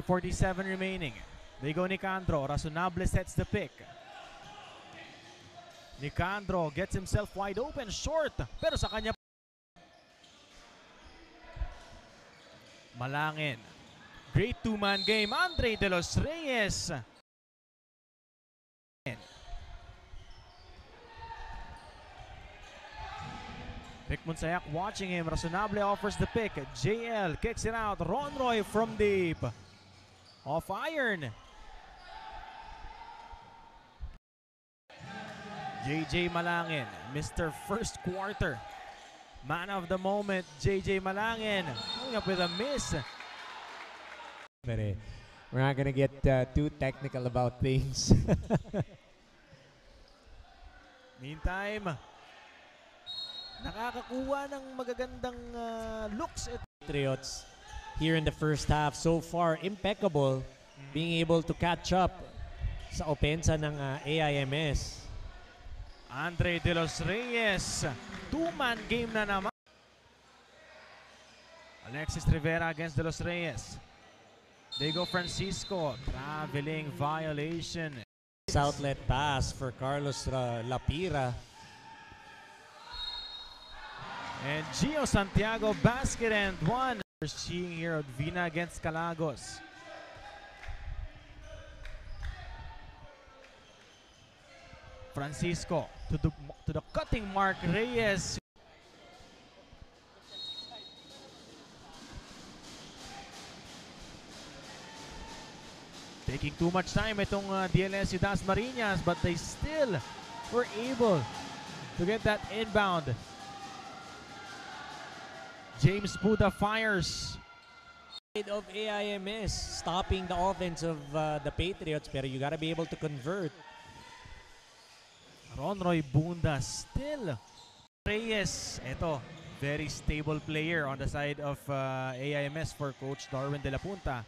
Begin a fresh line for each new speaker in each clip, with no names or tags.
47 remaining. They go Nicandro. Razonable sets the pick. Nicandro gets himself wide open. Short. Pero sa kanya. Malangin. Great two-man game. Andre De Los Reyes. Rick Monsayak watching him. Razonable offers the pick. JL kicks it out. Ronroy from deep. Off iron. JJ Malangin, Mr. First Quarter. Man of the moment, JJ Malangin. Coming up with a miss.
But we're not gonna get too technical about things.
Meantime, nakakakuha ng magagandang looks.
Patriots here in the first half so far impeccable, being able to catch up sa opensa ng AIMS.
Andre De Los Reyes, two-man game na naman. Alexis Rivera against De Los Reyes. Diego Francisco, traveling violation.
Outlet pass for Carlos Lapira.
And Gio Santiago, basket and one. We're seeing here Odvina against Calagos. Francisco to the cutting mark. Reyes. Taking too much time itong DLSU Dasmariñas, but they still were able to get that inbound. James Buda fires.
Of AIMS stopping the offense of the Patriots, pero you gotta be able to convert.
Ronroy Bunda still. Reyes, ito, very stable player on the side of AIMS for Coach Darwin De La Punta.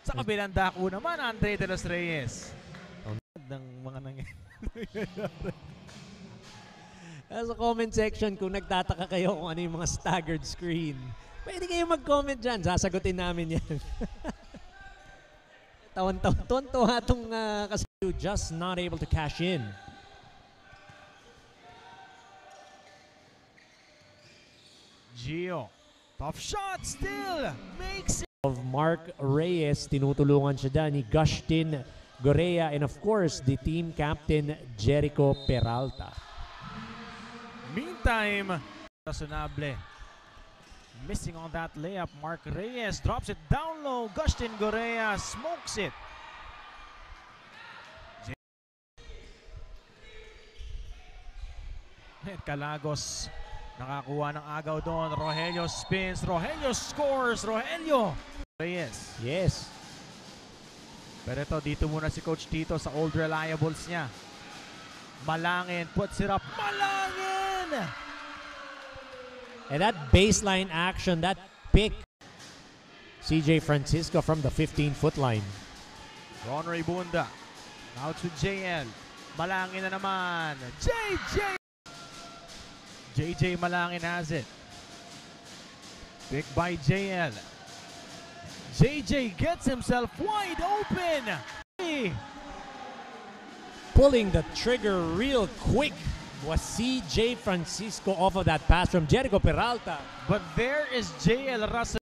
Sa kabilang dako naman, Andre De Los Reyes. Ng mga nangyayari.
Sa comment section, kung nagtataka kayo kung ano yung mga staggered screen, pwede kayo mag-comment dyan. Sasagutin namin yan. Tawan-tawa itong kasi just not able to cash in.
Gio, tough shot still, makes it.
Of Mark Reyes, tinutulungan siya dyan ni Gustin Gorea, and of course, the team captain, Jericho Peralta.
Meantime, Razonable missing on that layup. Mark Reyes drops it down low. Gustin Gorea smokes it. And Calagos nakakuha ng agaw doon. Rogelio spins. Rogelio scores. Rogelio. Reyes.
Yes.
Pero ito, dito muna si Coach Tito sa old reliables niya. Malangin puts it up. Malangin!
And that baseline action, that pick, CJ Francisco from the 15-foot line.
Ronroy Bunda. Now to JL. Malangin na naman. JJ Malangin has it. Pick by JL. JJ gets himself wide open.
Pulling the trigger real quick was CJ Francisco off of that pass from Jericho Peralta.
But there is JL Russell.